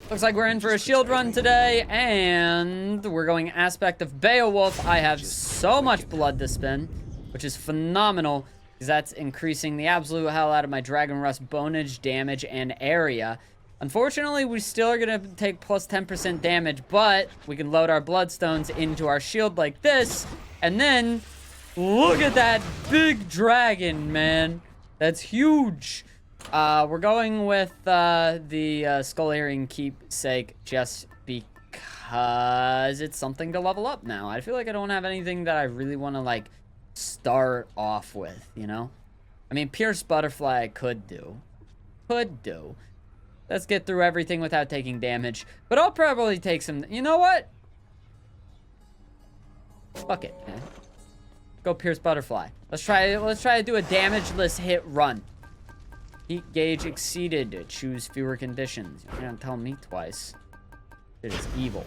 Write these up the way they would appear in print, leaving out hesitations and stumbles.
Looks like we're in for a shield run today, and we're going aspect of Beowulf. I have so much blood to spend, which is phenomenal, because that's increasing the absolute hell out of my Dragon Rust bonage, damage, and area. Unfortunately, we still are going to take plus 10% damage, but we can load our bloodstones into our shield like this, and then look at that big dragon, man. That's huge. We're going with the Skull Earring Keepsake just because it's something to level up now. I feel like I don't have anything that I really want to, like, start off with, you know? I mean, Pierced Butterfly I could do. Let's get through everything without taking damage. But I'll probably take some... You know what? Fuck it, man. Go Pierced Butterfly. Let's try to do a damageless hit run. Heat gauge exceeded. Choose fewer conditions. You're gonna tell me twice. It is evil.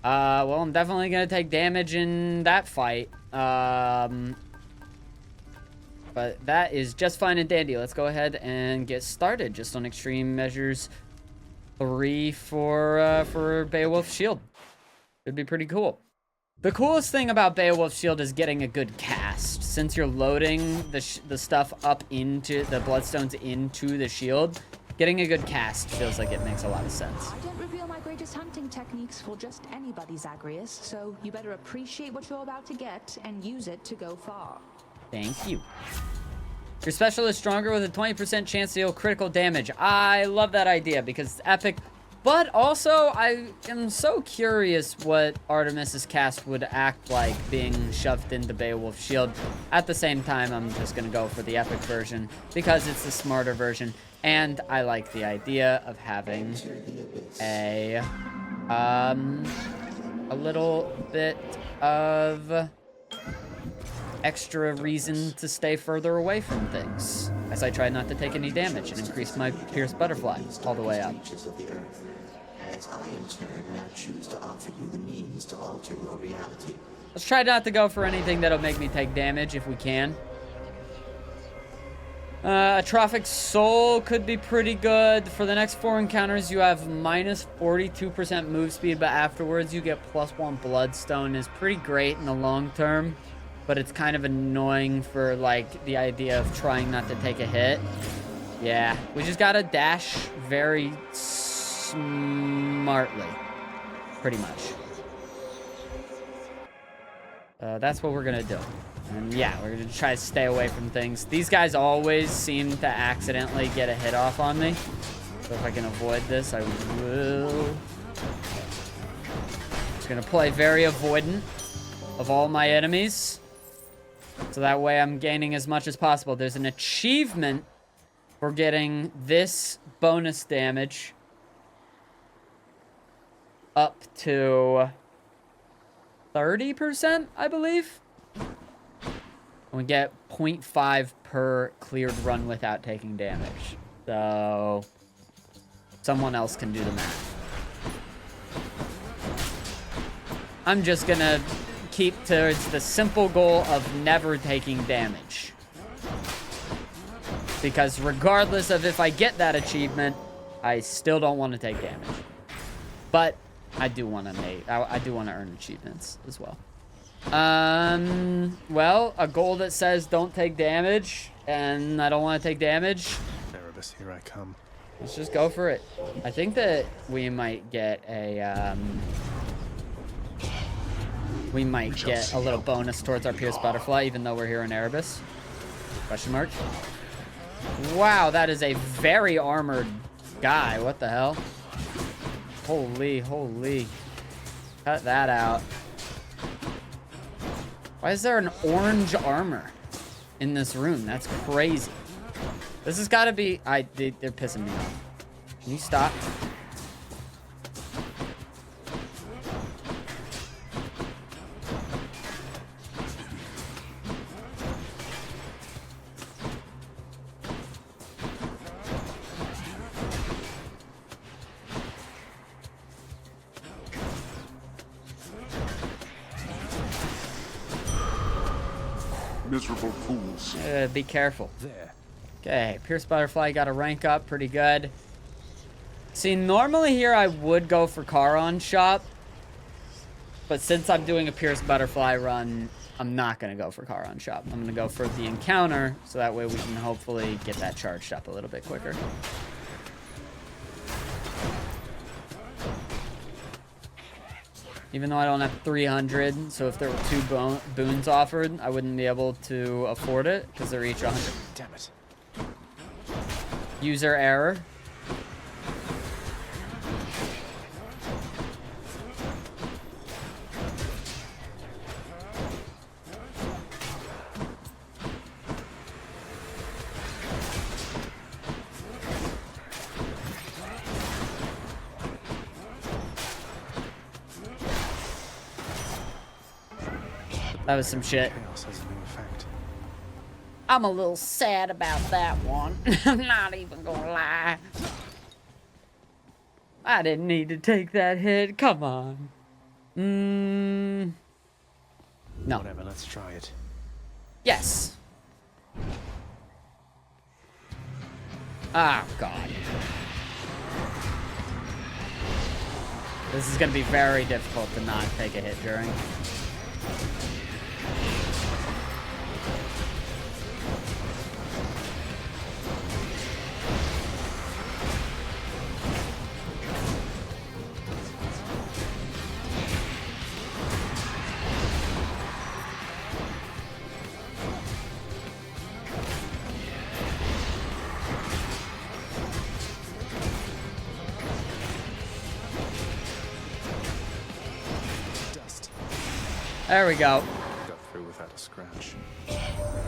Well, I'm definitely gonna take damage in that fight. But that is just fine and dandy. Let's go ahead and get started just on extreme measures 3 for Beowulf's Shield. It'd be pretty cool. The coolest thing about Beowulf's Shield is getting a good cast. Since you're loading the stuff up into the bloodstones into the shield, getting a good cast feels like it makes a lot of sense. I don't reveal my greatest hunting techniques for just anybody, Zagreus, so you better appreciate what you're about to get and use it to go far. Thank you. Your special is stronger with a 20% chance to deal critical damage. I love that idea because it's epic. But also, I am so curious what Artemis's cast would act like being shoved into Beowulf's Shield. At the same time, I'm just going to go for the epic version because it's the smarter version. And I like the idea of having a little bit of extra reason to stay further away from things as I try not to take any damage and increase my Pierced Butterfly all the way up. As I in turn now choose to offer you the means to alter your reality. Let's try not to go for anything that'll make me take damage if we can. Atrophic Soul could be pretty good. For the next 4 encounters, you have minus 42% move speed, but afterwards you get +1 Bloodstone. Is pretty great in the long term, but it's kind of annoying for, like, the idea of trying not to take a hit. Yeah, we just gotta dash very smartly, pretty much. That's what we're gonna do. And yeah, we're gonna try to stay away from things. These guys always seem to accidentally get a hit off on me. So if I can avoid this, I will. Just gonna play very avoidant of all my enemies. So that way I'm gaining as much as possible. There's an achievement for getting this bonus damage up to 30%, I believe. And we get 0.5 per cleared run without taking damage. So someone else can do the math. I'm just gonna keep towards the simple goal of never taking damage. Because regardless of if I get that achievement, I still don't want to take damage. But I do want to earn achievements as well. Well, a goal that says don't take damage, and I don't want to take damage. Erebus, here I come. Let's just go for it. I think that we might get a little bonus towards our Pierced Butterfly, even though we're here in Erebus. Question mark. Wow, that is a very armored guy. What the hell? Holy. Cut that out. Why is there an orange armor in this room? That's crazy. This has got to be... they're pissing me off. Can you stop? Miserable fools. Be careful. There. Okay, Pierced Butterfly got a rank up pretty good. See, normally here I would go for Charon shop. But since I'm doing a Pierced Butterfly run, I'm not going to go for Charon shop. I'm going to go for the encounter, so that way we can hopefully get that charged up a little bit quicker. Even though I don't have 300, so if there were 2 boons offered, I wouldn't be able to afford it, because they're each 100. Damn it. User error. That was some shit. Chaos has a new effect. I'm a little sad about that one. I'm not even gonna lie. I didn't need to take that hit. Come on. No. Whatever, let's try it. Yes. Oh, God. This is gonna be very difficult to not take a hit during. There we go. Got through without a scratch.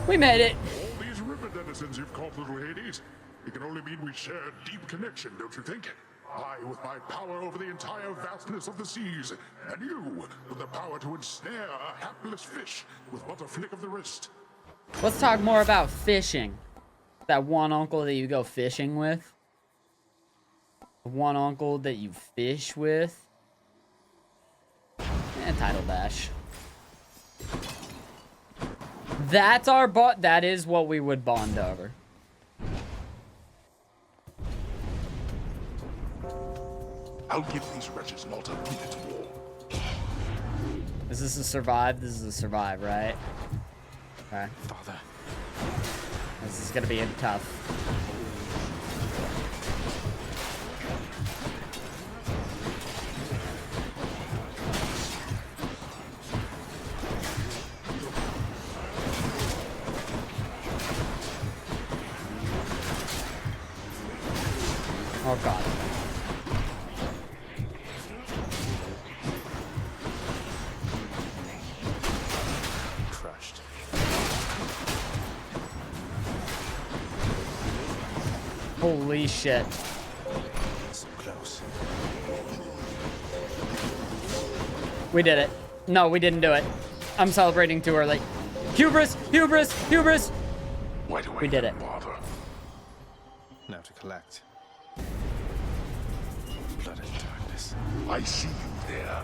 We made it. All these river denizens you've caught, little Hades. It can only mean we share a deep connection, don't you think? I with my power over the entire vastness of the seas, and you with the power to ensnare a hapless fish with but a flick of the wrist. Let's talk more about fishing. That one uncle that you go fishing with. The one uncle that you fish with. And title bash. That's our that is what we would bond over. I'll give these wretches not a minute more. Is this a survive? This is a survive, right? Okay. Father. This is gonna be tough. Oh, God. Crushed. Holy shit. So close. We did it. No, we didn't do it. I'm celebrating too early. Hubris! Hubris! Hubris! Why do I We did it. bother? Now to collect. Blood and darkness. I see you there.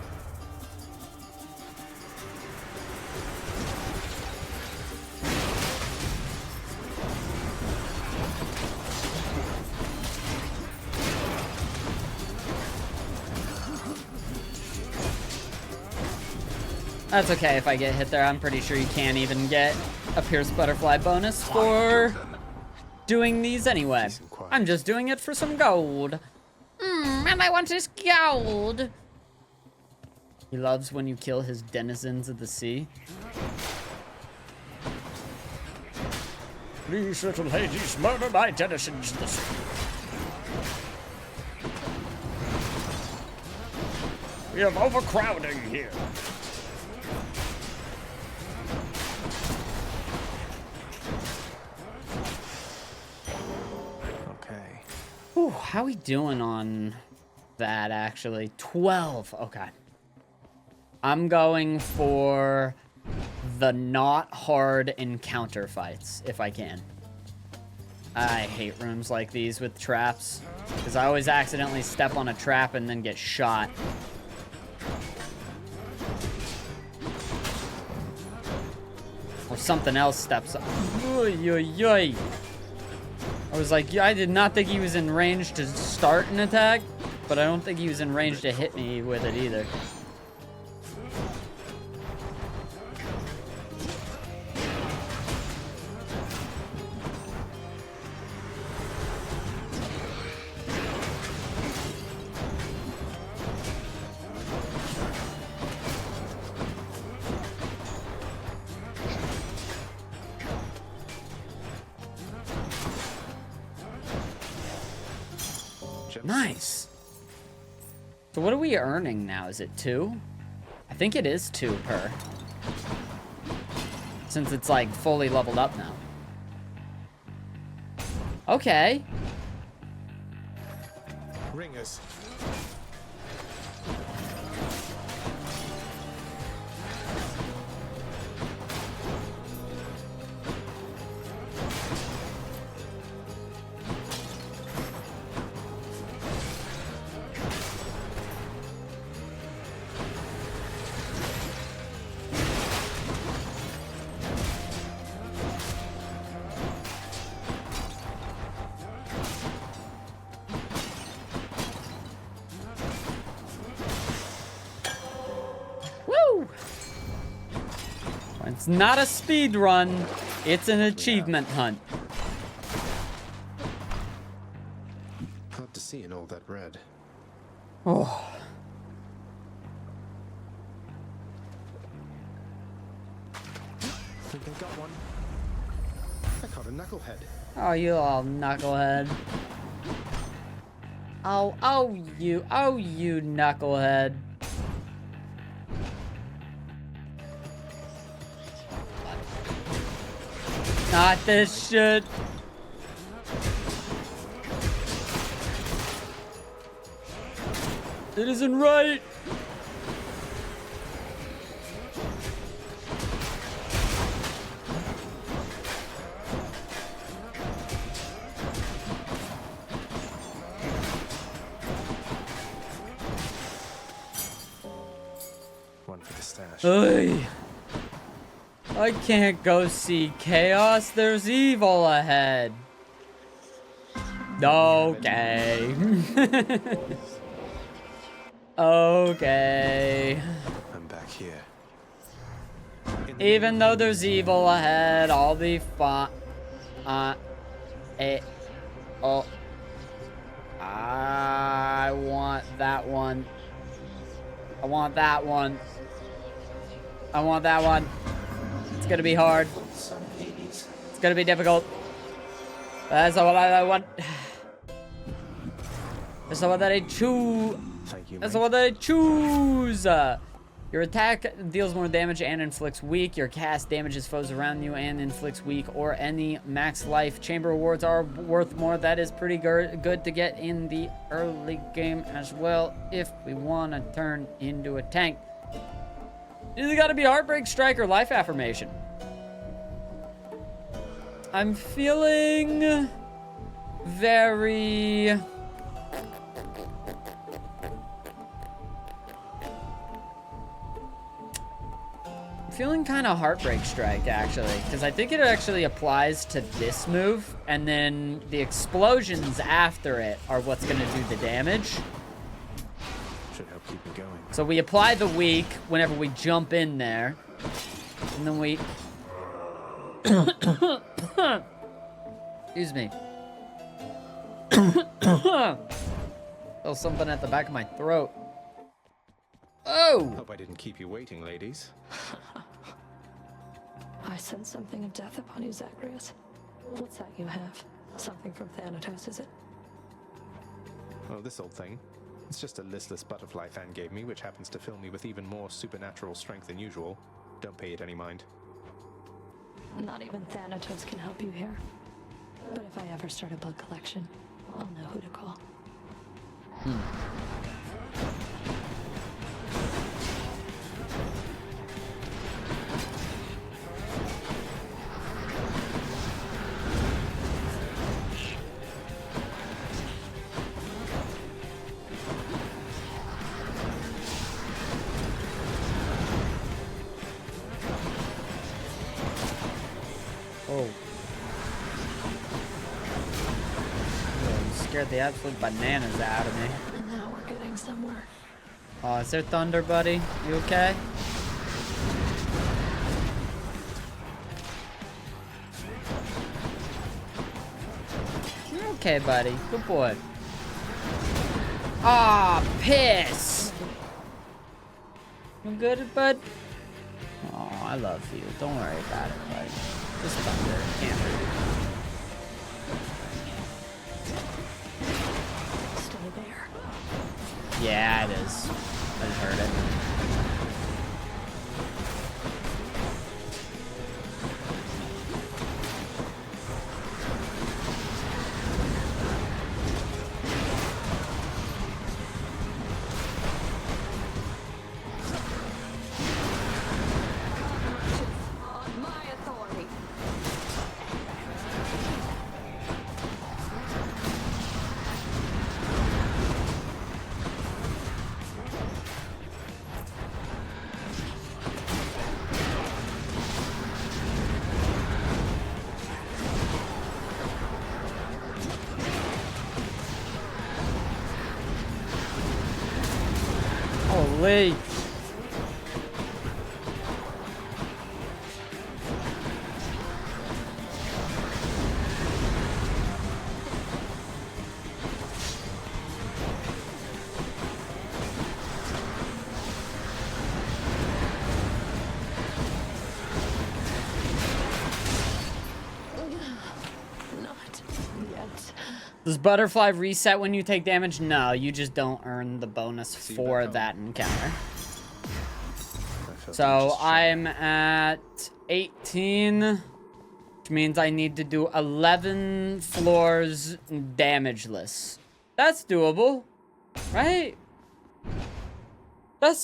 That's okay if I get hit there. I'm pretty sure you can't even get a Pierced Butterfly bonus for doing these anyway. I'm just doing it for some gold. And I want his gold. He loves when you kill his denizens of the sea. Please, little Hades, murder my denizens of the sea. We have overcrowding here. Okay. Ooh, how we doing on that, actually? 12. Okay. I'm going for the not hard encounter fights, if I can. I hate rooms like these with traps, because I always accidentally step on a trap and then get shot. Or something else steps up. Oy, oy, oy. I was like, yeah, I did not think he was in range to start an attack. but I don't think he was in range to hit me with it either. Nice. So what are we earning now? Is it 2? I think it is 2 per. Since it's like fully leveled up now. Okay. Ringers. Woo! It's not a speed run. It's an achievement hunt. Hard to see in all that red. Oh. Think I got one. I caught a knucklehead. Oh, you little knucklehead. Oh, you knucklehead. Not this shit. It isn't right. One for the stash. Oy. I can't go see chaos. There's evil ahead. Okay. Okay. I'm back here. Even though there's evil ahead, I'll be fine. Oh. I want that one. I want that one. I want that one. It's gonna be hard. It's gonna be difficult. That's not what I want. That's not what I choose. Thank you, That's mate. what I choose. Your attack deals more damage and inflicts weak. Your cast damages foes around you and inflicts weak or any max life. Chamber rewards are worth more. That is pretty good to get in the early game as well if we want to turn into a tank. Either got to be Heartbreak Strike or Life Affirmation. I'm feeling very... feeling kind of Heartbreak Strike, actually, because I think it actually applies to this move, and then the explosions after it are what's going to do the damage. Should help keep me going. So we apply the weak whenever we jump in there, and then we... Excuse me. Feel something at the back of my throat. Oh! Hope I didn't keep you waiting, ladies. I sense something of death upon you, Zacharias. What's that you have? Something from Thanatos, is it? Oh, this old thing. It's just a listless butterfly fan gave me, which happens to fill me with even more supernatural strength than usual. Don't pay it any mind. Not even Thanatos can help you here. But if I ever start a bug collection, I'll know who to call. Oh. You scared the absolute bananas out of me. And now we're Oh, is there thunder, buddy? You okay? You're okay, buddy. Good boy. Ah, piss! You good, bud? Oh, I love you. Don't worry about it, buddy. Just thunder. Can't hurt you. Stay there. Yeah, it is. I just heard it. On my authority. Holy. Not yet. Does butterfly reset when you take damage? No, you just don't earn the bonus for that encounter. So I'm at 18, which means I need to do 11 floors damageless. That's doable, right? That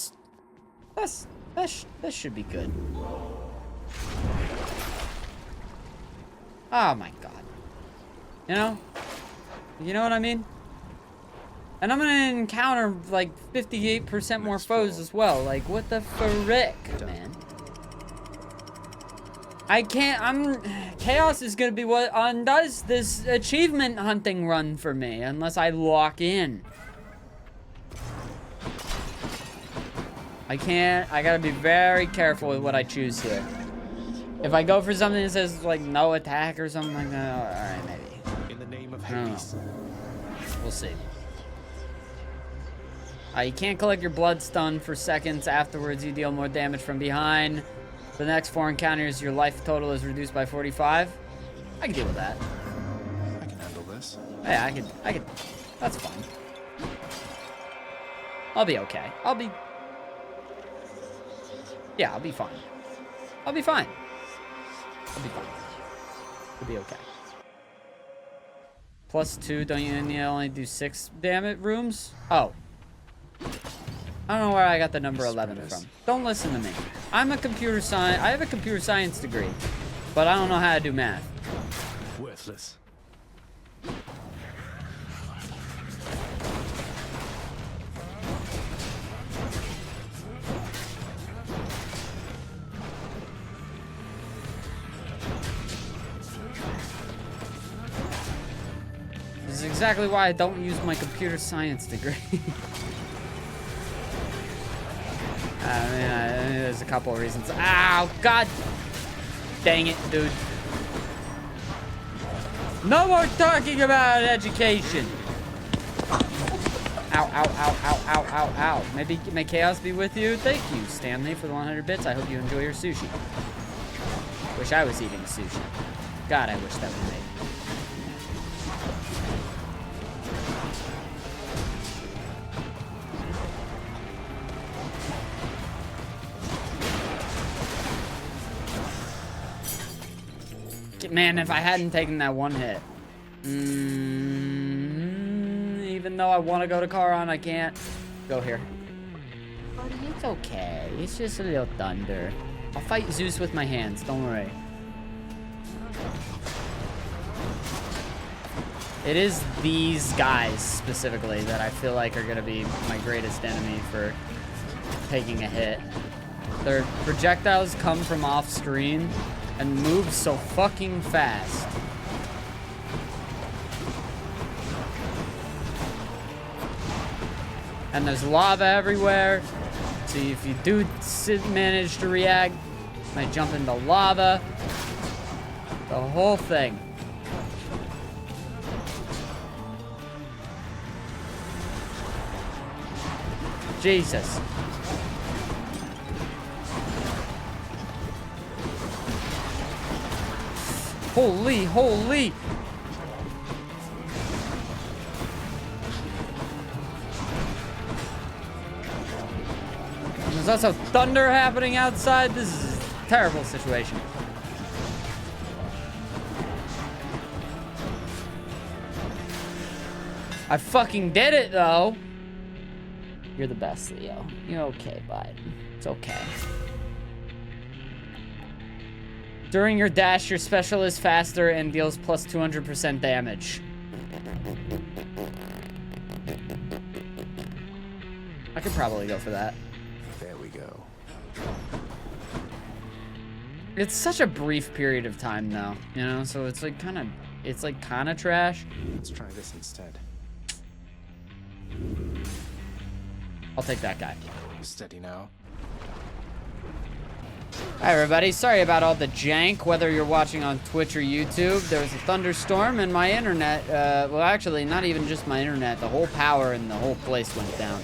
should be good. Oh my god. You know what I mean? And I'm gonna encounter like 58% more foes as well. Like, what the frick, man? I can't, Chaos is gonna be what undoes this achievement hunting run for me, unless I lock in. I gotta be very careful with what I choose here. If I go for something that says, like, no attack or something like that, alright, maybe. In the name of I don't know. Hades. We'll see. You can't collect your blood stun for seconds. Afterwards, you deal more damage from behind. The next 4 encounters, your life total is reduced by 45. I can deal with that. I can handle this. Yeah, I could. That's fine. I'll be okay. Yeah, I'll be fine. I'll be fine. It'll be okay. +2, don't you only do 6 damage rooms? Oh. I don't know where I got the number 11 from. Don't listen to me. I have a computer science degree, but I don't know how to do math. Worthless. This is exactly why I don't use my computer science degree. I mean, there's a couple of reasons. Ow, god dang it, dude. No more talking about education. Ow, ow, ow, ow, ow, ow, ow. Maybe may chaos be with you. Thank you, Stanley, for the 100 bits. I hope you enjoy your sushi. Wish I was eating sushi. God, I wish that was made. Man, if I hadn't taken that one hit. Even though I want to go to Charon, I can't. Go here. Buddy, it's okay. It's just a little thunder. I'll fight Zeus with my hands. Don't worry. It is these guys, specifically, that I feel like are going to be my greatest enemy for taking a hit. Their projectiles come from off-screen and move so fucking fast. And there's lava everywhere. So if you do manage to react, you might jump into lava. The whole thing. Jesus. Holy, holy. There's also thunder happening outside. This is a terrible situation. I fucking did it, though. You're the best, Leo. You're okay, bud. It's okay. During your dash, your special is faster and deals plus 200% damage. I could probably go for that. There we go. It's such a brief period of time, though, you know? So it's like kind of trash. Let's try this instead. I'll take that guy. Steady now. Hi, everybody. Sorry about all the jank, whether you're watching on Twitch or YouTube. There was a thunderstorm and my internet, well, actually, not even just my internet. The whole power in the whole place went down.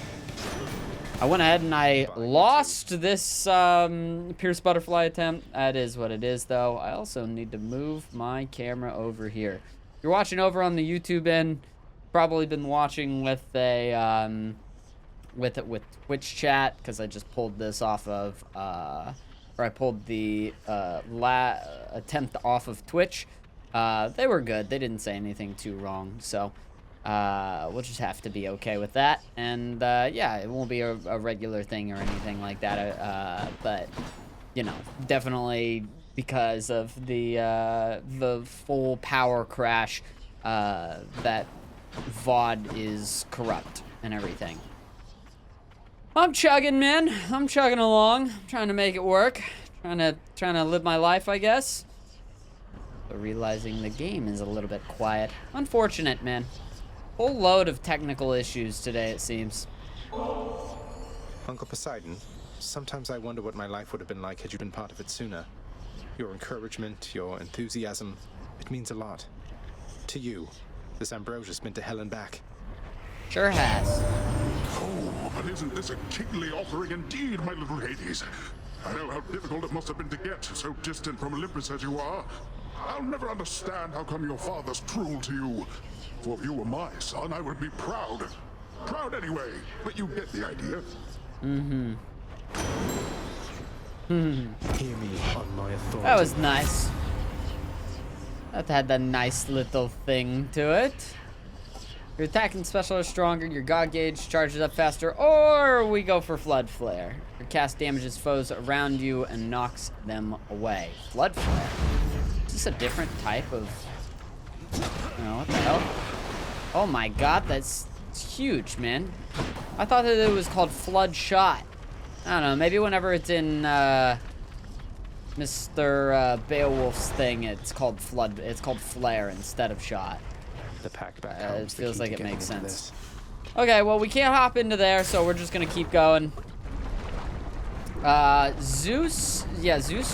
I went ahead and I lost this Pierce Butterfly attempt. That is what it is, though. I also need to move my camera over here. If you're watching over on the YouTube end, probably been watching with a with Twitch chat, because I just pulled this off of or I pulled the attempt off of Twitch. They were good. They didn't say anything too wrong, so we'll just have to be okay with that. And yeah, it won't be a regular thing or anything like that. But you know, definitely because of the full power crash, that VOD is corrupt and everything. I'm chugging, man. I'm chugging along. I'm trying to make it work. Trying to live my life, I guess. But realizing the game is a little bit quiet. Unfortunate, man. Whole load of technical issues today, it seems. Uncle Poseidon, sometimes I wonder what my life would have been like had you been part of it sooner. Your encouragement, your enthusiasm, it means a lot. To you, this Ambrosia's been to hell and back. Sure has. Oh, but isn't this a kingly offering indeed, my little Hades? I know how difficult it must have been to get, so distant from Olympus as you are. I'll never understand how come your father's cruel to you. For if you were my son, I would be proud. Proud anyway, but you get the idea. Hear me on my authority. That was nice. That had a nice little thing to it. Your attack and special are stronger, your God gauge charges up faster, or we go for Flood Flare. Your cast damages foes around you and knocks them away. Flood Flare? Is this a different type of... Oh, what the hell? Oh my god, that's huge, man. I thought that it was called Flood Shot. I don't know, maybe whenever it's in Mr. Beowulf's thing, it's called Flare instead of Shot. The pack back It feels like it makes sense. Okay, well, we can't hop into there, so we're just gonna keep going. Zeus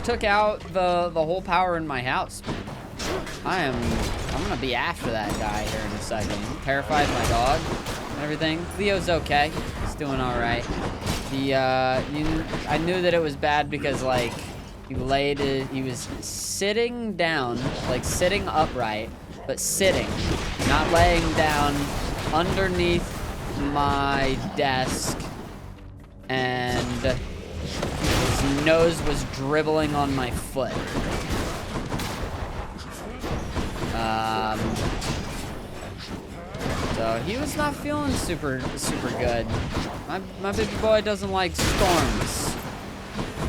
took out the whole power in my house, man. I'm gonna be after that guy here in a second. I'm terrified of my dog and everything. Leo's okay. He's doing all right. I knew that it was bad because, like, he was sitting down, like sitting upright, but sitting, not laying down, underneath my desk, and his nose was dribbling on my foot. So he was not feeling super good. My baby boy doesn't like storms.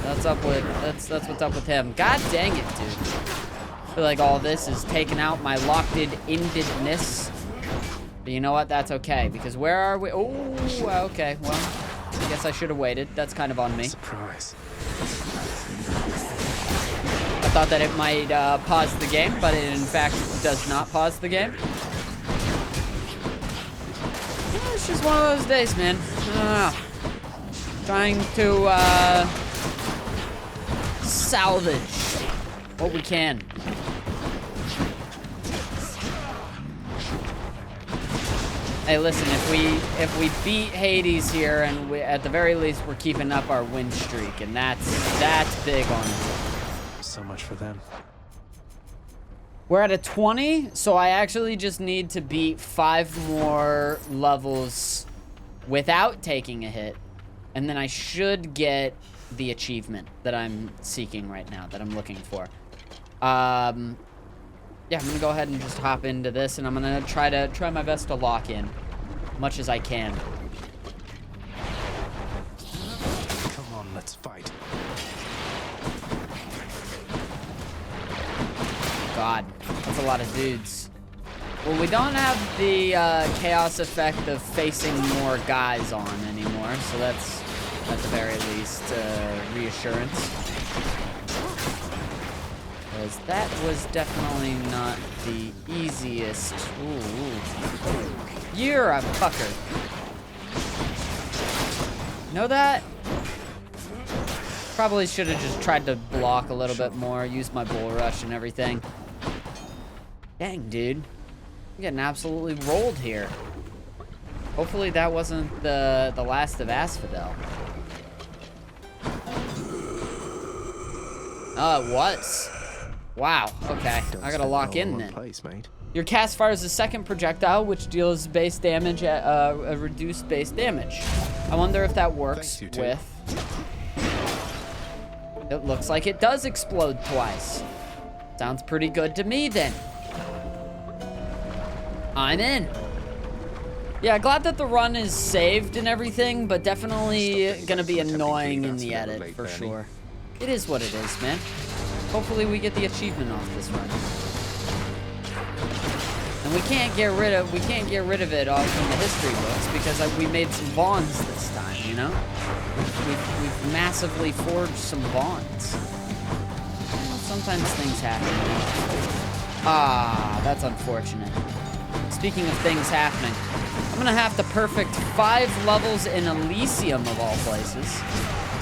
That's what's up with him. God dang it, dude. I feel like all this is taking out my locked-indedness. But you know what? That's okay, because where are we? Oh, okay. Well, I guess I should have waited. That's kind of on me. Surprise. I thought that it might pause the game, but it in fact does not pause the game. Yeah, It's just one of those days, man. Trying to salvage what we can. Hey, listen, if we beat Hades here, and at the very least we're keeping up our win streak, and that's big on it. So much for them. We're at a 20, so I actually just need to beat 5 more levels without taking a hit, and then I should get the achievement that I'm seeking right now, that I'm looking for. Yeah, I'm gonna go ahead and just hop into this, and I'm gonna try my best to lock in much as I can. Come on, let's fight. God, that's a lot of dudes. Well, we don't have the chaos effect of facing more guys on anymore, so that's at the very least reassurance. Because that was definitely not the easiest. Ooh. You're a fucker. Know that? Probably should have just tried to block a little bit more, use my bull rush and everything. Dang, dude. I'm getting absolutely rolled here. Hopefully that wasn't the last of Asphodel. Oh, it was. Wow, okay. I gotta lock in then. Your cast fires a second projectile, which deals base damage at a reduced base damage. I wonder if that works with... It looks like it does explode twice. Sounds pretty good to me then. I'm in. Yeah, glad that the run is saved and everything, but definitely gonna be annoying in the edit for sure. It is what it is, man. Hopefully we get the achievement off this run. And we can't get rid of it off from the history books because we made some bonds this time, you know? We've massively forged some bonds. Well, sometimes things happen. Ah, that's unfortunate. Speaking of things happening, I'm gonna have to perfect 5 levels in Elysium of all places.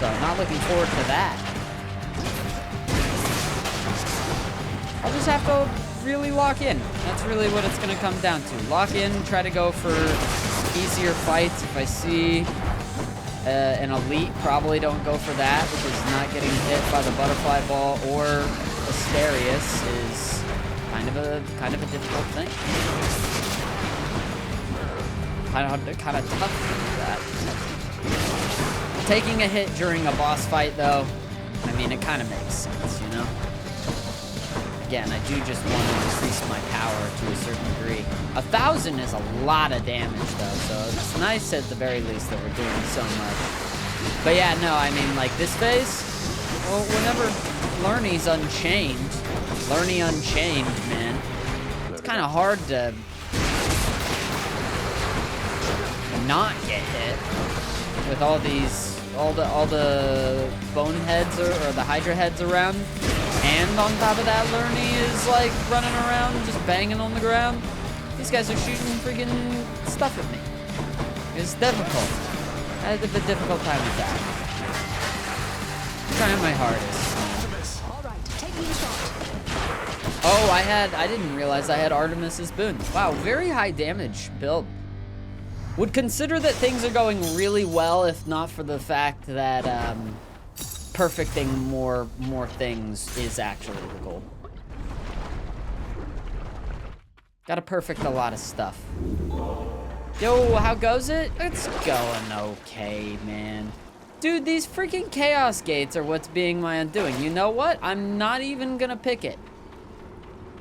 So I'm not looking forward to that. I'll just have to really lock in. That's really what it's gonna come down to. Lock in, try to go for easier fights. If I see an elite, probably don't go for that, because not getting hit by the butterfly ball or Asterius is kind of a difficult thing. Kind of tough to do that. Taking a hit during a boss fight, though, I mean, it kind of makes sense, you know? Again, I do just want to increase my power to a certain degree. 1,000 is a lot of damage, though, so it's nice at the very least that we're doing so much. But yeah, no, I mean, like, this phase, well, whenever Lernie's Unchained, man, it's kind of hard to not get hit with all the boneheads or the Hydra heads around. And on top of that, Lernie is like running around, just banging on the ground. These guys are shooting freaking stuff at me. It's difficult. I had a difficult time with that. I'm trying my hardest. All right, take me shot. Oh, I didn't realize I had Artemis's boon. Wow, very high damage build. Would consider that things are going really well if not for the fact that perfecting more things is actually the goal. Gotta perfect a lot of stuff. Yo, how goes it? It's going okay, man. Dude, these freaking chaos gates are what's being my undoing. You know what? I'm not even gonna pick it.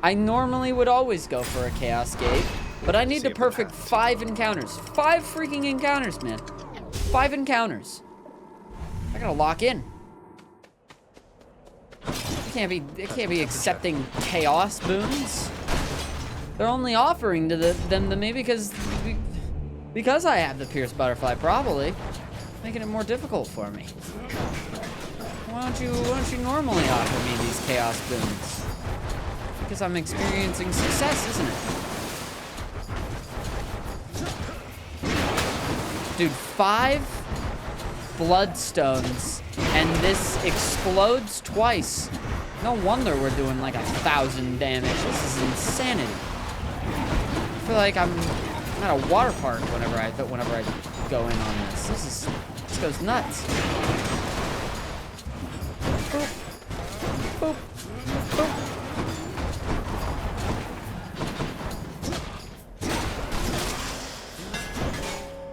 I normally would always go for a chaos gate, but I need to perfect 5 encounters. 5 freaking encounters, man. 5 encounters. I gotta lock in. I can't be accepting chaos boons. They're only offering them to me because I have the Pierce Butterfly, probably. Making it more difficult for me. Why don't you normally offer me these chaos boons? Because I'm experiencing success, isn't it? Dude, 5 bloodstones, and this explodes twice. No wonder we're doing like 1,000 damage. This is insanity. I feel like I'm at a water park whenever I go in on this. This goes nuts. Boop. Boop. Boop.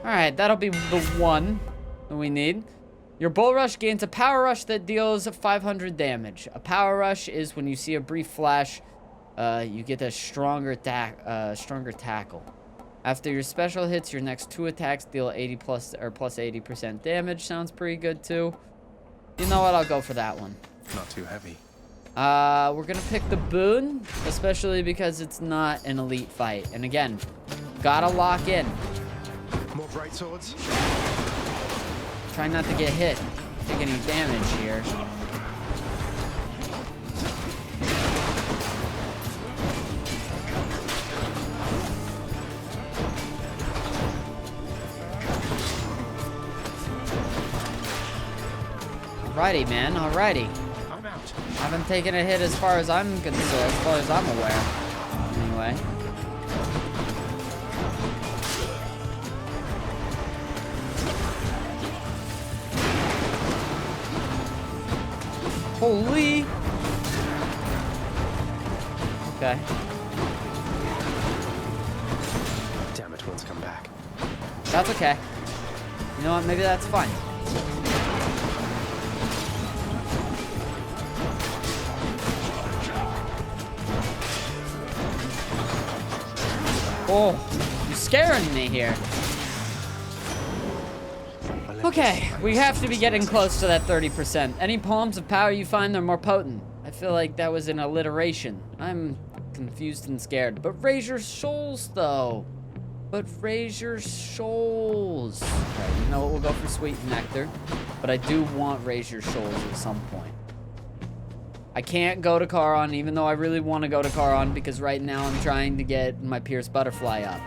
Alright, that'll be the one that we need. Your bull rush gains a power rush that deals 500 damage. A power rush is when you see a brief flash, you get a stronger tackle. After your special hits, your next 2 attacks deal 80 plus 80% damage. Sounds pretty good too. You know what? I'll go for that one. Not too heavy. We're gonna pick the boon, especially because it's not an elite fight. And again, gotta lock in. More bright swords? Try not to get hit, take any damage here. Alrighty, man, alrighty. I'm out. I haven't taken a hit as far as I'm concerned, as far as I'm aware. Anyway. Holy. Okay. Damn it, one's come back. That's okay. You know what? Maybe that's fine. Oh, you're scaring me here. Okay, we have to be getting close to that 30%. Any poems of power you find, they're more potent. I feel like that was an alliteration. I'm confused and scared. But raise your souls, though. But raise your souls. Alright, you know what? We'll go for sweet nectar. But I do want raise your souls at some point. I can't go to Charon, even though I really want to go to Charon, because right now I'm trying to get my Pierce Butterfly up.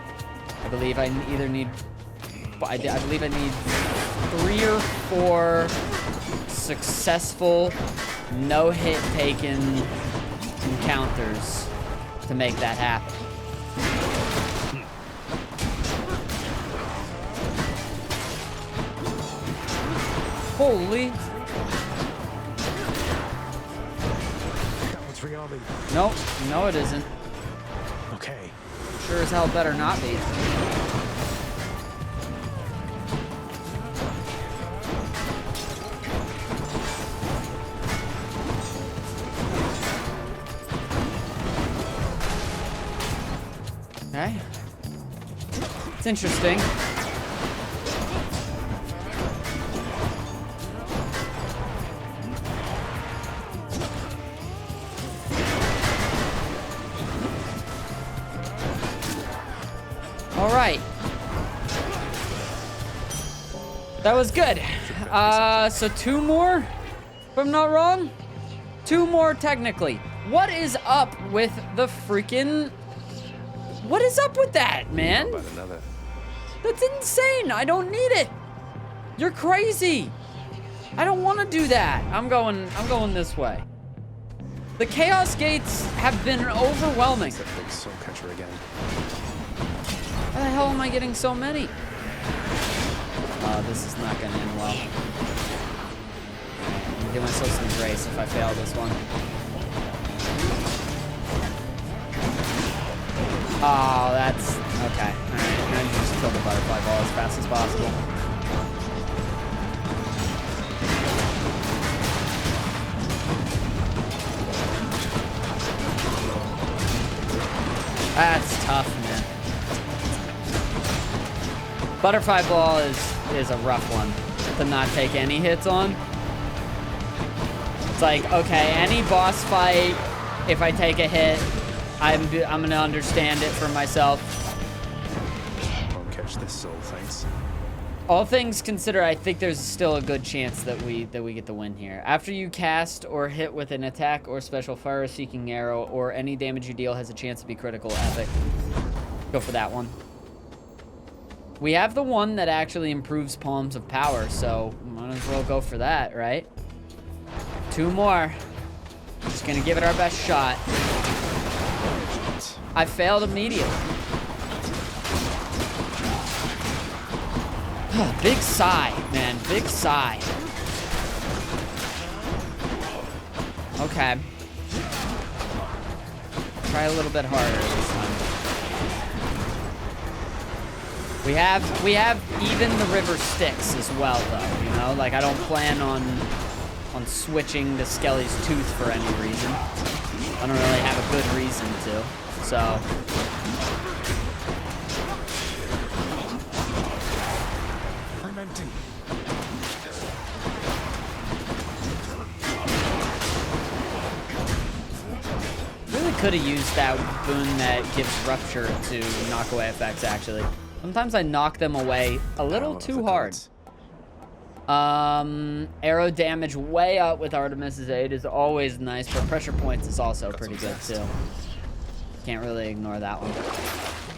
I believe I either need... I believe I need 3 or 4 successful, no-hit taken encounters to make that happen. Holy. That one's rearming. Nope, no it isn't. Okay. Sure as hell better not be. Okay. It's interesting. All right. That was good. So 2 more, if I'm not wrong. 2 more technically. What is up with the freaking... What is up with that, man? How about another? That's insane. I don't need it. You're crazy. I don't want to do that. I'm going this way. The Chaos Gates have been overwhelming. It's a big soul catcher again. Why the hell am I getting so many? This is not gonna end well. I'm gonna give myself some grace if I fail this one. Oh, that's... Okay. Alright, I'm gonna just kill the butterfly ball as fast as possible. That's tough, man. Butterfly ball is a rough one to not take any hits on. It's like, okay, any boss fight, if I take a hit, I'm gonna understand it for myself. Won't catch this soul, thanks. All things considered, I think there's still a good chance that we get the win here. After you cast or hit with an attack or special fire-seeking arrow, or any damage you deal has a chance to be critical epic. Go for that one. We have the one that actually improves palms of power, so might as well go for that, right? 2 more. Just gonna give it our best shot. I failed immediately. Big sigh, man. Big sigh. Okay. Try a little bit harder this time. We have even the river Styx as well, though. You know, like I don't plan on switching to Skelly's Tooth for any reason. I don't really have a good reason to. So. I'm empty. Really could have used that boon that gives Rupture to knockaway effects, actually. Sometimes I knock them away a little too hard. Arrow damage way up with Artemis's Aid is always nice, but pressure points is also pretty good, too. Can't really ignore that one.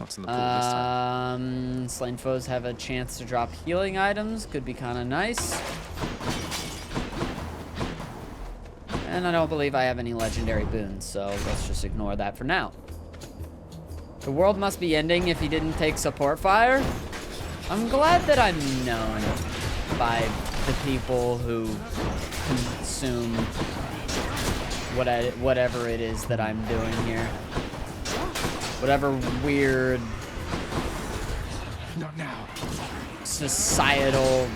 What's in the pool this time? Slain foes have a chance to drop healing items. Could be kind of nice. And I don't believe I have any legendary boons, so let's just ignore that for now. The world must be ending if he didn't take support fire. I'm glad that I'm known by the people who consume whatever it is that I'm doing here. Whatever weird Not now. societal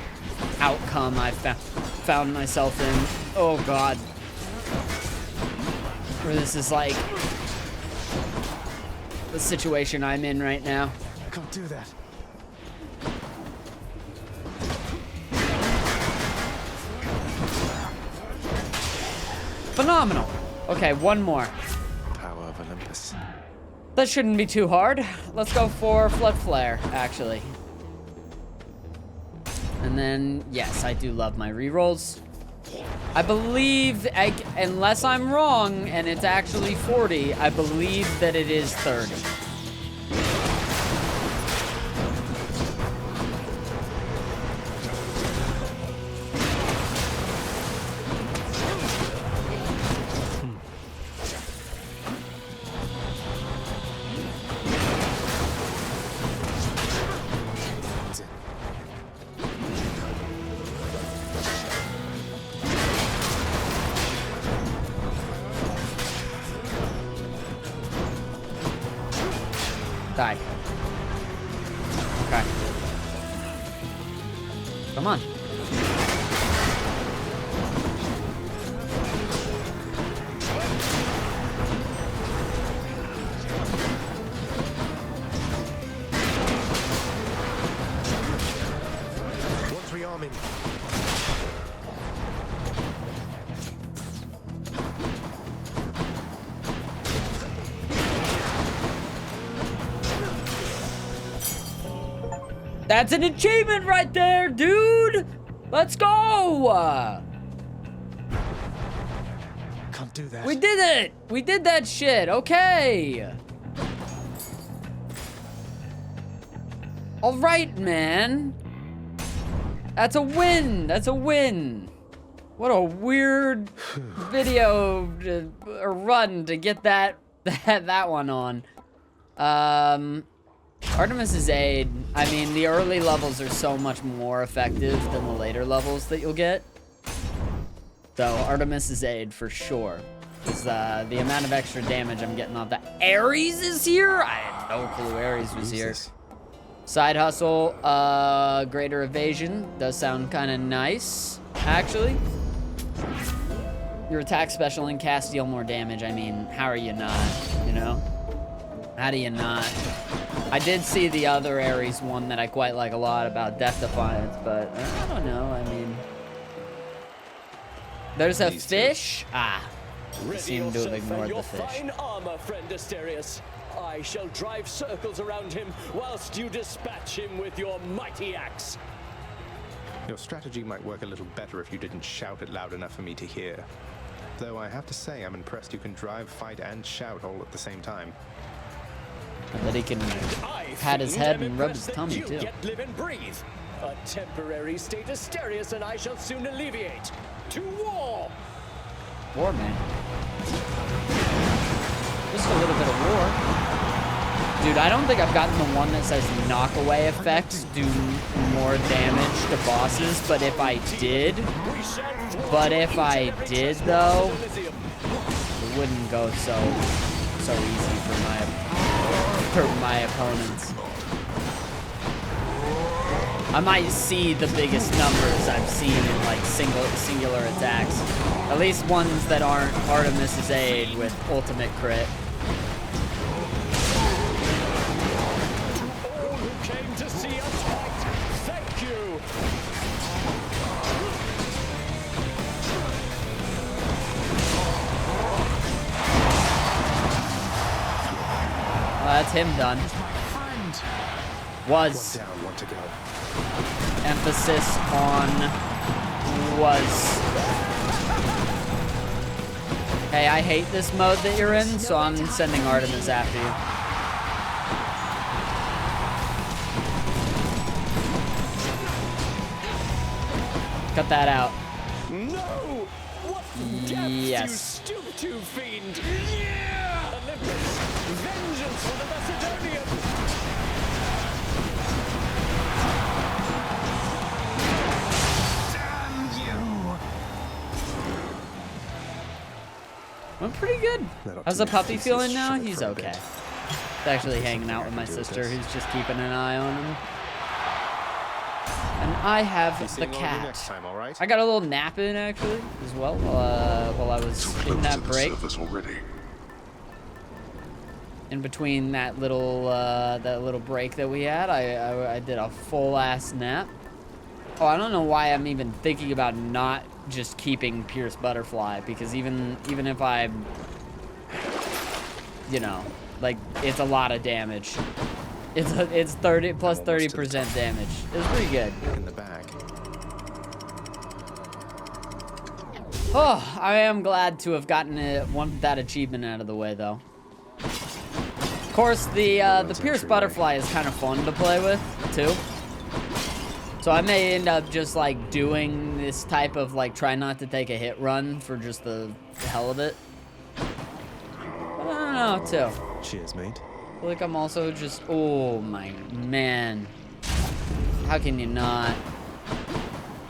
outcome I found myself in. Oh God. Where this is like the situation I'm in right now. I can't do that. Phenomenal. Okay, one more. Power of Olympus. That shouldn't be too hard. Let's go for Flood Flare, actually. And then, yes, I do love my rerolls. I believe, unless I'm wrong, and it's actually 40, I believe that it is 30. Die. Okay. Come on. What's rearming? That's an achievement right there, dude! Let's go! Can't do that. We did it! We did that shit, okay! Alright, man. That's a win! That's a win! What a weird video or run to get that one on. Artemis's Aid, I mean, the early levels are so much more effective than the later levels that you'll get. So, Artemis's Aid for sure. Because the amount of extra damage I'm getting off that. Ares is here? I had no clue Ares was here. Side hustle, greater evasion. Does sound kind of nice, actually. Your attack special and cast deal more damage. I mean, how are you not, you know? How do you not? I did see the other Ares one that I quite like a lot about Death Defiance, but I don't know, I mean... There's a fish? Ah, I seem to have ignored the fish. Fine armor, friend Asterius. I shall drive circles around him whilst you dispatch him with your mighty axe. Your strategy might work a little better if you didn't shout it loud enough for me to hear. Though I have to say, I'm impressed you can drive, fight, and shout all at the same time. And that he can pat his head and rub his tummy too. Yet live and breathe. A temporary state of Asterius, and I shall soon alleviate. To war! War, man. Just a little bit of war. Dude, I don't think I've gotten the one that says knockaway effects do more damage to bosses, but if I did, though, it wouldn't go so easy for my opponents. I might see the biggest numbers I've seen in like singular attacks. At least ones that aren't Artemis's Aid with ultimate crit. All who came to see us fight, thank you! Well, that's him done. Was. One down, one to go. Emphasis on was. Hey, I hate this mode that you're in, so I'm sending Artemis after you. Cut that out. No! What depths Yes. you stoop to, fiend! Yeah! Olympus! Vengeance for the Macedonians! Went pretty good. That How's the optimistic puppy is feeling now? short He's for a okay. bit. He's actually hanging out with my sister, who's just keeping an eye on him. And I have the Seeing all of you next cat. time, all right? I got a little nap in actually as well while I was in that break. Already. In between that little break that we had, I did a full ass nap. Oh, I don't know why I'm even thinking about not just keeping Pierce Butterfly, because even if I, you know, like, it's a lot of damage. It's 30 plus 30% damage. It's pretty good. In the bag. Oh, I am glad to have gotten that achievement out of the way, though. Of course, the Pierce Butterfly is kind of fun to play with, too. So I may end up just, like, doing this type of, like, try not to take a hit run for just the hell of it. But I don't know, too. Cheers, mate. I feel like I'm also just, oh my man. How can you not?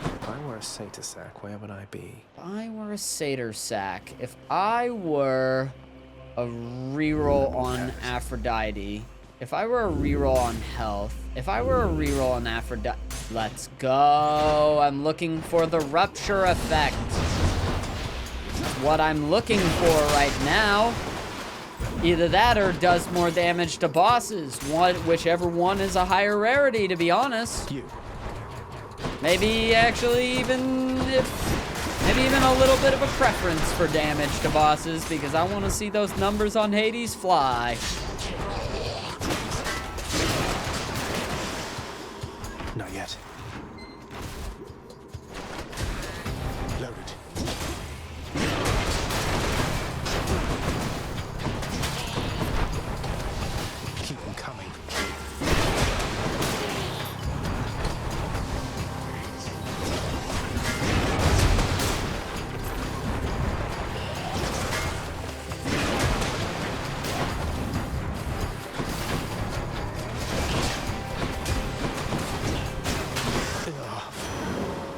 If I were a satyr sack, where would I be? If I were a satyr sack, if I were a reroll on Aphrodite, if I were a reroll on health, if I were a reroll on Aphrodite, let's go. I'm looking for the rupture effect. That's what I'm looking for right now. Either that or does more damage to bosses. Whichever one is a higher rarity, to be honest. You. Maybe actually even a little bit of a preference for damage to bosses, because I want to see those numbers on Hades fly. Not yet. Loaded. Keep them coming.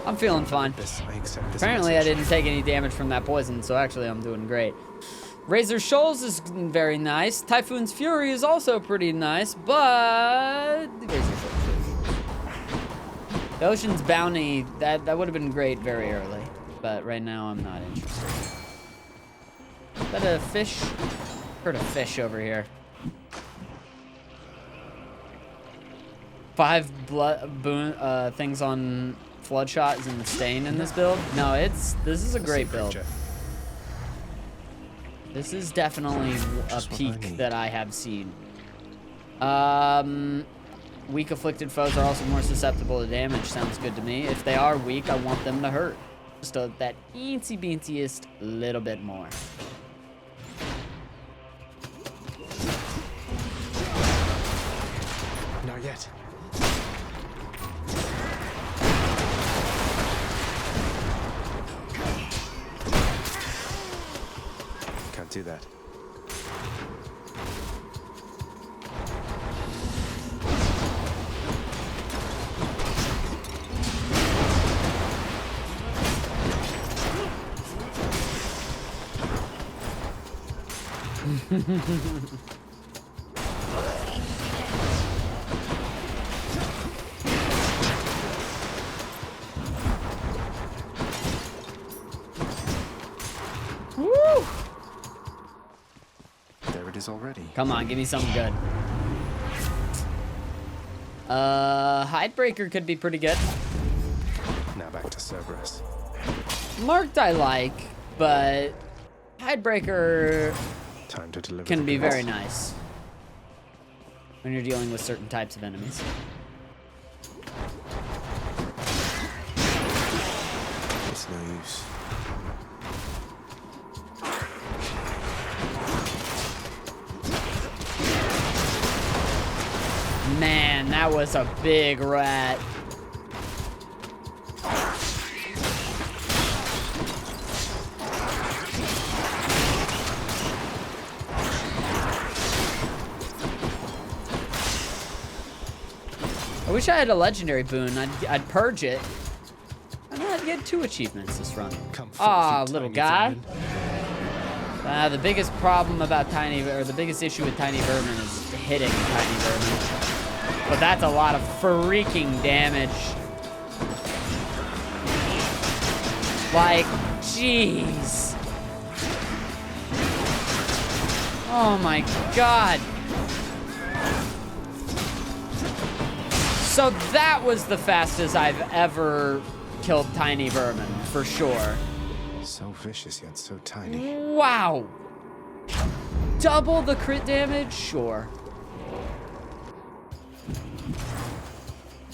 I'm feeling fine. I accept this Apparently I message. didn't take any damage from that poison, so actually I'm doing great. Razor Shoals is very nice. Typhoon's Fury is also pretty nice, but Razor Shoals. The Ocean's Bounty, that would have been great very early, but right now I'm not interested. Is that a fish? Heard a fish over here. 5 blood things on Floodshot is insane in this build. No, this is a great build. This is definitely a peak that I have seen. Weak afflicted foes are also more susceptible to damage. Sounds good to me. If they are weak, I want them to hurt. Just that eensy beansiest little bit more. forget. Can't do that. Woo! There it is already. Come on, give me something good. Hidebreaker could be pretty good. Now back to Cerberus. Marked I like, but Hidebreaker Time to deliver. can the be goods. very nice when you're dealing with certain types of enemies. It's no use. Man, that was a big rat. I wish I had a legendary boon. I'd purge it. And I'd get 2 achievements this run. Come forth, Ah, you little tiny guy. vermin. The biggest problem about the biggest issue with tiny vermin is hitting tiny vermin. But that's a lot of freaking damage. Like, jeez. Oh my god. So that was the fastest I've ever killed tiny vermin, for sure. So vicious yet so tiny. Wow. Double the crit damage? Sure.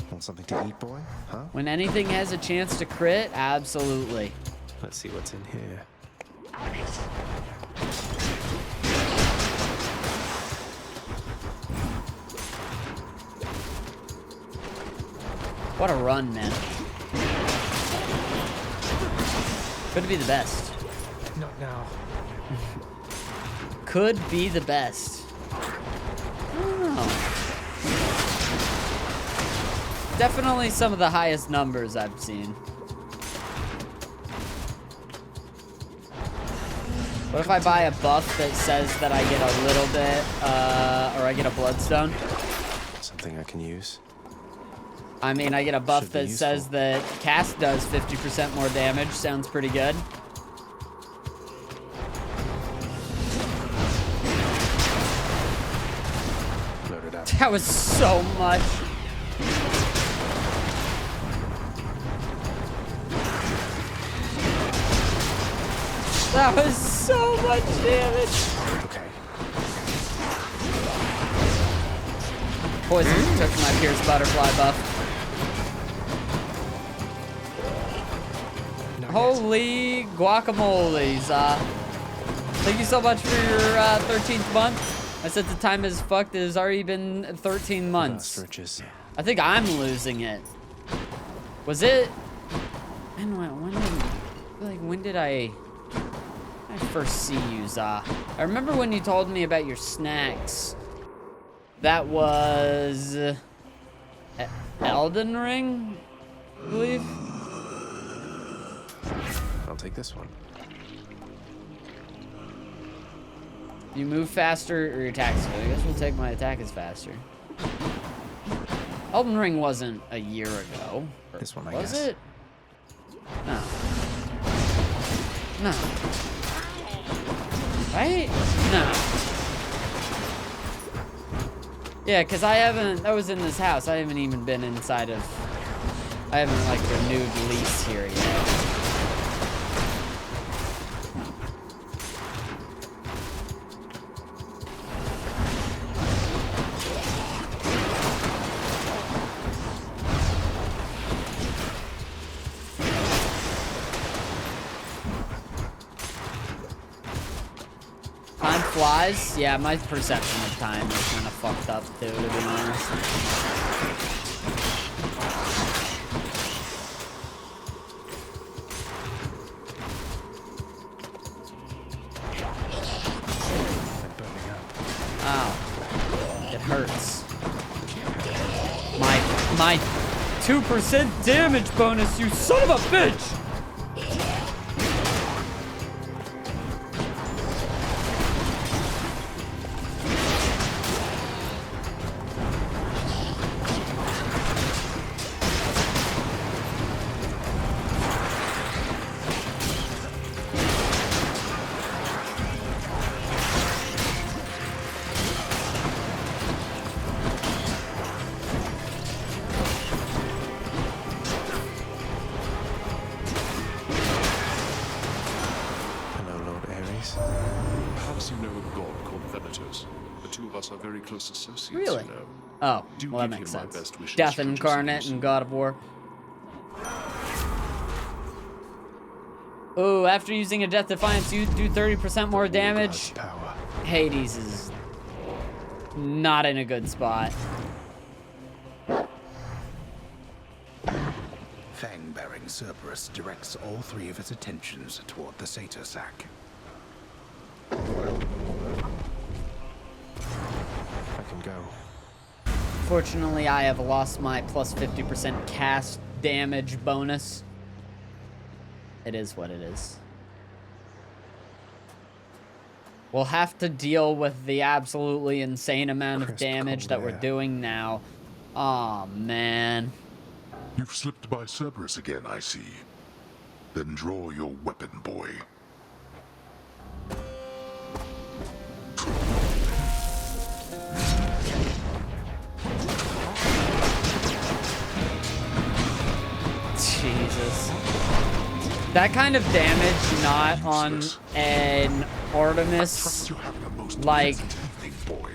Want something to eat, boy? Huh? When anything has a chance to crit, absolutely. Let's see what's in here. What a run, man. Could be the best. Not now. Could be the best. Oh. Definitely some of the highest numbers I've seen. What if I buy a buff that says that I get a little bit, or I get a bloodstone? Something I can use. I mean, I get a buff Should be that says useful. that cast does 50% more damage. Sounds pretty good. Load it up. That was so much. That was so much damage. Okay. Poison took my Pierce Butterfly buff. Not Holy guacamoles. Thank you so much for your 13th month. I said the time is fucked. It has already been 13 yet. months. Vast riches. I think I'm losing it. Was it? Man, when did I first see you, Za? I remember when you told me about your snacks. That was Elden Ring, I believe. I'll take this one. You move faster or your attack's good. I guess we'll take my attack is faster. Elden Ring wasn't a year ago. This one, I Was guess. it? No. No. Right? No. Yeah, because I was in this house. I haven't even been inside of, I haven't like renewed lease here yet. Time flies. Yeah, my perception of time is kind of fucked up too, to be honest. Ow. It hurts. My 2% damage bonus, you son of a bitch! Perhaps you know a god called Venatos. The two of us are very close associates, Really? you know. Oh, Do well, that give makes him my sense. best wishes, Death should you incarnate see him and God of War. Ooh, after using a Death Defiance, you do 30% more damage. Power. Hades is not in a good spot. Fang-bearing Cerberus directs all three of its attentions toward the Satyr sack. I can go. Fortunately, I have lost my plus 50% cast damage bonus. It is what it is. We'll have to deal with the absolutely insane amount of Crisp, damage cold that we're air. doing now. Aw, man. You've slipped by Cerberus again, I see. Then draw your weapon, boy. Jesus. That kind of damage not on an Artemis, Trust you have the most like, pleasant evening, boy.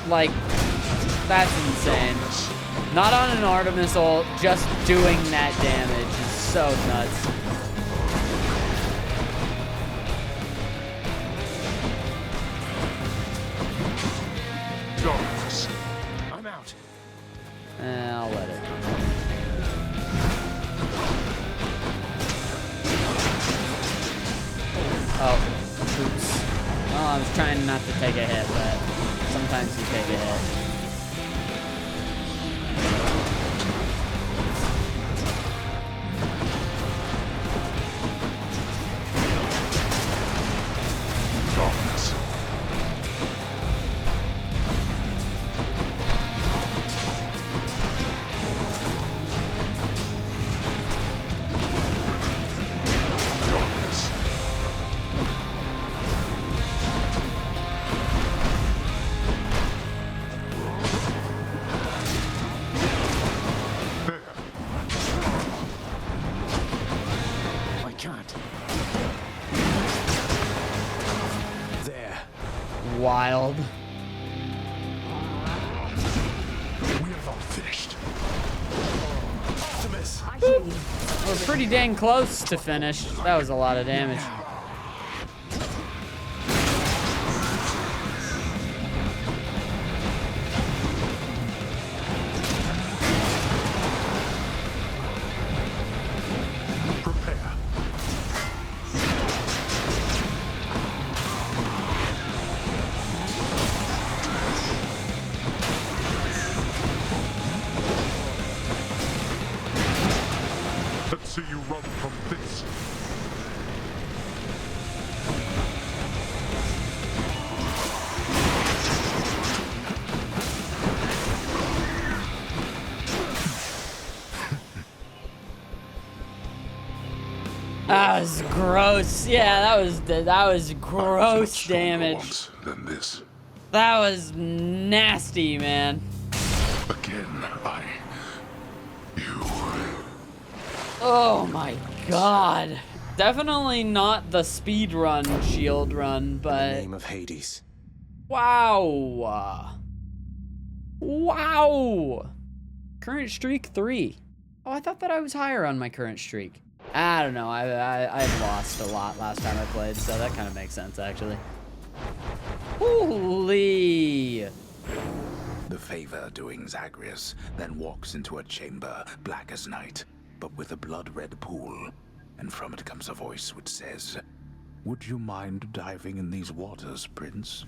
like, that's insane. Not on an Artemis ult, just doing that damage is so nuts. Darkness. I'm out. I'll let it. Oh, oops. Well, I was trying not to take a hit, but sometimes you take a hit. Darkness. Darkness. There. I can't. There. Wild. We are not finished. Optimus! We're pretty dang close to finish. That was a lot of damage. Prepare. Let's see you run from this. That was gross. Yeah, that was Much gross stronger damage. once than this. That was nasty, man. Again, you. Oh my god. Definitely not the speed run shield run, In the but name of Hades. wow. Wow. Current streak 3. Oh, I thought that I was higher on my current streak. I don't know. I lost a lot last time I played, so that kind of makes sense, actually. Holy! The favor doing Zagreus then walks into a chamber black as night, but with a blood-red pool, and from it comes a voice which says, "Would you mind diving in these waters, Prince?"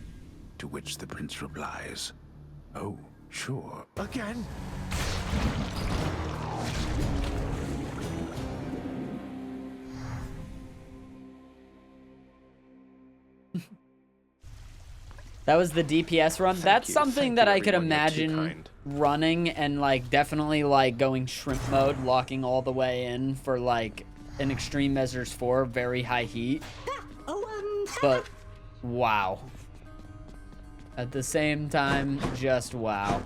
To which the prince replies, "Oh, sure." Again? That was the DPS run. That's something that I could everyone. You're too imagine kind. running and like definitely like going shrimp mode, locking all the way in for like an extreme measures 4, very high heat. But wow. At the same time, just wow.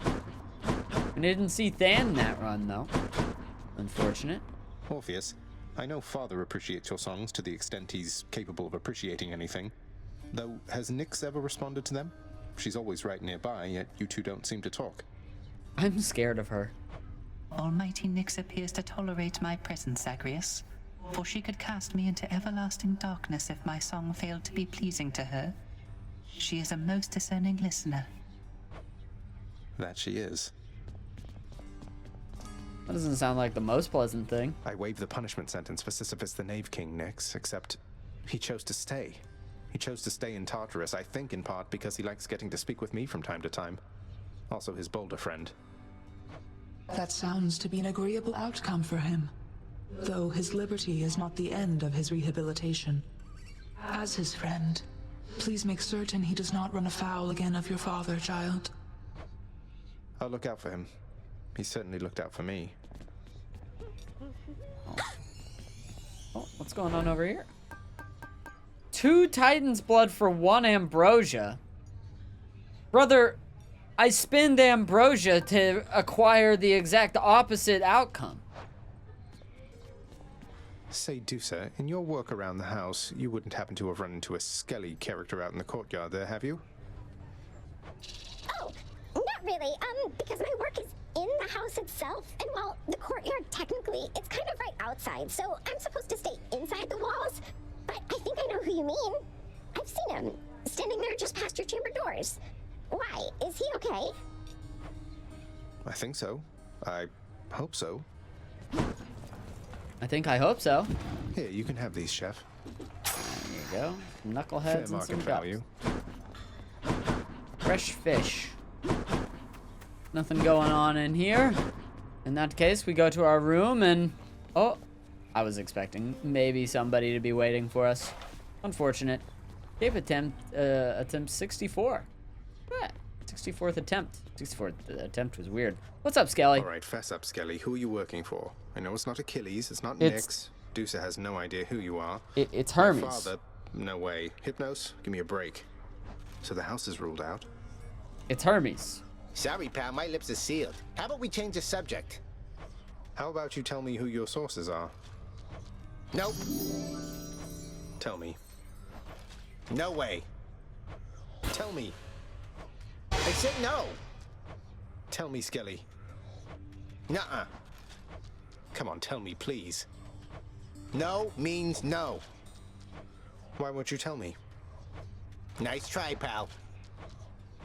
I didn't see Than that run though. Unfortunate. Orpheus, I know Father appreciates your songs to the extent he's capable of appreciating anything. Though, has Nyx ever responded to them? She's always right nearby, yet you two don't seem to talk. I'm scared of her. Almighty Nyx appears to tolerate my presence, Zagreus, for she could cast me into everlasting darkness if my song failed to be pleasing to her. She is a most discerning listener. That she is. That doesn't sound like the most pleasant thing. I waived the punishment sentence for Sisyphus the Knave King, Nyx, except he chose to stay. He chose to stay in Tartarus, I think in part because he likes getting to speak with me from time to time. Also his bolder friend. That sounds to be an agreeable outcome for him. Though his liberty is not the end of his rehabilitation. As his friend, please make certain he does not run afoul again of your father, child. I'll look out for him. He certainly looked out for me. Oh, what's going on over here? 2 Titan's blood for 1 ambrosia. Brother, I spend ambrosia to acquire the exact opposite outcome. Say, Dusa, in your work around the house, you wouldn't happen to have run into a Skelly character out in the courtyard there, have you? Oh, not really, because my work is in the house itself, and while the courtyard technically, it's kind of right outside, so I'm supposed to stay inside the walls, but I think I know who you mean. I've seen him, standing there just past your chamber doors. Why? Is he okay? I think so. I hope so. I hope so. Here, you can have these, Chef. There you go. Knuckleheads Fair and some market cups. value. Fresh fish. Nothing going on in here. In that case, we go to our room and... Oh, I was expecting maybe somebody to be waiting for us. Unfortunate. Escape attempt 64. Yeah, 64th attempt. 64th attempt was weird. What's up, Skelly? All right, fess up, Skelly. Who are you working for? I know it's not Achilles, it's not It's- Nyx. Dusa has no idea who you are. It's My Hermes. father, no way. Hypnos, give me a break. So the house is ruled out? It's Hermes. Sorry, pal, my lips are sealed. How about we change the subject? How about you tell me who your sources are? Nope. Tell me. No way. Tell me. I said no. Tell me, Skelly. Nuh-uh. Come on, tell me, please. No means no. Why won't you tell me? Nice try, pal.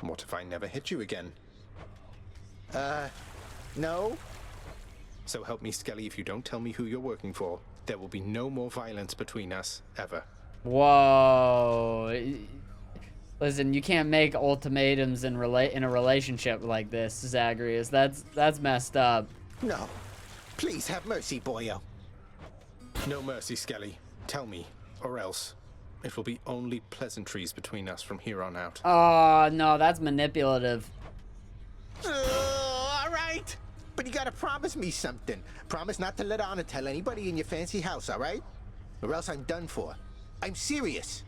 What if I never hit you again? No? So help me, Skelly, if you don't tell me who you're working for, there will be no more violence between us, ever. Whoa. Listen, you can't make ultimatums in a relationship like this, Zagreus. That's messed up. No. Please have mercy, boyo. No mercy, Skelly. Tell me, or else it will be only pleasantries between us from here on out. Oh, no, that's manipulative. All right. But you gotta promise me something. Promise not to let on or tell anybody in your fancy house, all right? Or else I'm done for. I'm serious.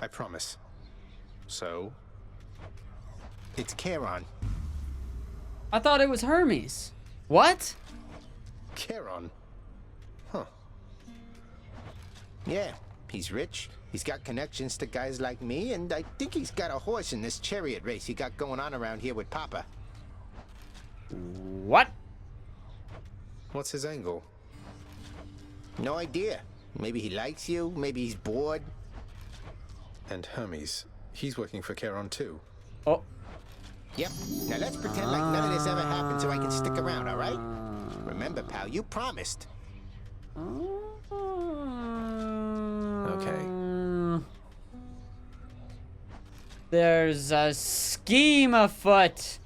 I promise. So? It's Charon. I thought it was Hermes. What? Charon? Huh. Yeah, he's rich. He's got connections to guys like me, and I think he's got a horse in this chariot race he got going on around here with Papa. What? What's his angle? No idea. Maybe he likes you, maybe he's bored. And Hermes, he's working for Charon too. Oh. Yep. Now let's pretend like none of this ever happened so I can stick around, all right? Remember, pal, you promised. Okay. There's a scheme afoot.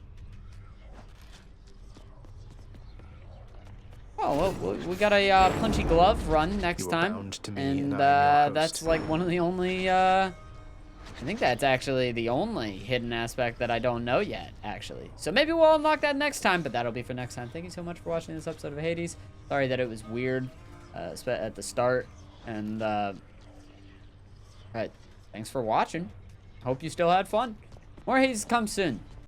Oh, well, we got a punchy glove run next time, and that's like one of the only. I think that's actually the only hidden aspect that I don't know yet, actually. So maybe we'll unlock that next time, but that'll be for next time. Thank you so much for watching this episode of Hades. Sorry that it was weird at the start, and thanks for watching. Hope you still had fun. More Hades comes soon.